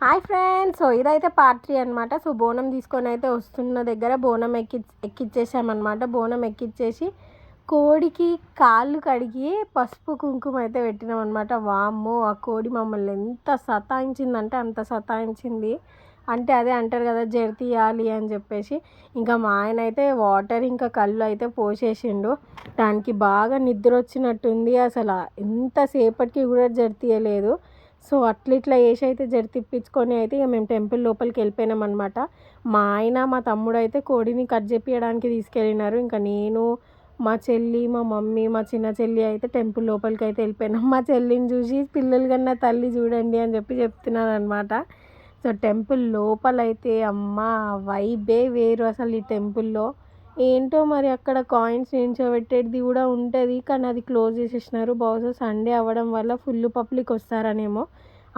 Hi friends. So ఇదైతే part 3 అనమాట. So బోనం తీసుకొని అయితే వస్తున్న దగ్గర బోనం ఎక్కిచ్చేసామన్నమాట. బోనం ఎక్కిచ్చేసి కోడికి కాళ్ళు కడిగి పసుపు కుంకుమ అయితే పెట్టినాం అనమాట. వామ్మో, ఆ కోడి మమ్మల్ని ఎంత సతాయించిందంటే అంత సతాయించింది. అంటే అదే అంటారు కదా, జర తీయాలి అని చెప్పేసి. ఇంకా మా ఆయన అయితే వాటర్ ఇంకా కళ్ళు అయితే పోసేసిండు. దానికి బాగా నిద్ర వచ్చినట్టుంది. అసలు ఎంతసేపటికి కూడా జర తీయలేదు. సో ఇట్లా వేసి అయితే జర తిప్పించుకొని అయితే ఇక మేము టెంపుల్ లోపలికి వెళ్ళిపోయినాం అనమాట. మా ఆయన మా తమ్ముడు అయితే కోడిని కట్ చేపించడానికి తీసుకెళ్ళినారు. ఇంకా నేను, మా చెల్లి, మా మమ్మీ, మా చిన్న చెల్లి అయితే టెంపుల్ లోపలికి అయితే వెళ్ళిపోయినాం. మా చెల్లిని చూసి పిల్లలు కన్నా తల్లి చూడండి అని చెప్తున్నాను అనమాట. సో టెంపుల్ లోపలైతే అమ్మ వైబే వేరు అసలు. ఈ టెంపుల్లో ఏంటో మరి అక్కడ కాయిన్స్ నించోబెట్టేది కూడా ఉంటుంది, కానీ అది క్లోజ్ చేసేసినారు. బహుశా సండే అవ్వడం వల్ల ఫుల్ పబ్లిక్ వస్తారనేమో.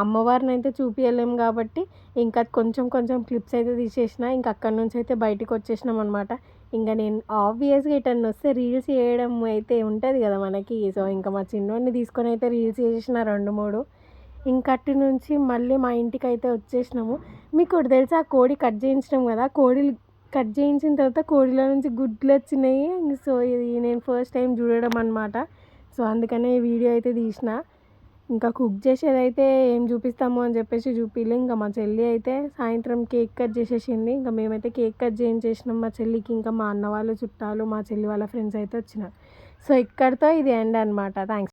అమ్మవారిని అయితే చూపించలేము కాబట్టి ఇంకా కొంచెం కొంచెం క్లిప్స్ అయితే తీసేసిన. ఇంకా అక్కడి నుంచి అయితే బయటికి వచ్చేసినాం అనమాట. ఇంకా నేను ఆబ్వియస్గా ఇటన్నా వస్తే రీల్స్ చేయడం అయితే ఉంటుంది కదా మనకి. సో ఇంకా మా చిన్నోడిని తీసుకొని అయితే రీల్స్ చేసేసిన 2-3. ఇంకట్టి నుంచి మళ్ళీ మా ఇంటికి అయితే వచ్చేసినాము. మీకు ఒకటి తెలుసా, కోడి కట్ చేయించినాం కదా, కోడిలు కట్ చేయించిన తర్వాత కోడిలో నుంచి గుడ్లు వచ్చినాయి. సో ఇది నేను ఫస్ట్ టైం చూడడం అనమాట. సో అందుకనే ఈ వీడియో అయితే తీసిన. ఇంకా కుక్ చేసేదైతే ఏం చూపిస్తాము అని చెప్పేసి చూపిలే. ఇంకా మా చెల్లి అయితే సాయంత్రం కేక్ కట్ చేసేసింది. ఇంకా మేమైతే కేక్ కట్ చేయించేసినాం మా చెల్లికి. ఇంకా మా అన్న వాళ్ళ చుట్టాలు, మా చెల్లి వాళ్ళ ఫ్రెండ్స్ అయితే వచ్చినారు. సో ఇక్కడితో ఇది ఎండ్ అనమాట. థ్యాంక్స్.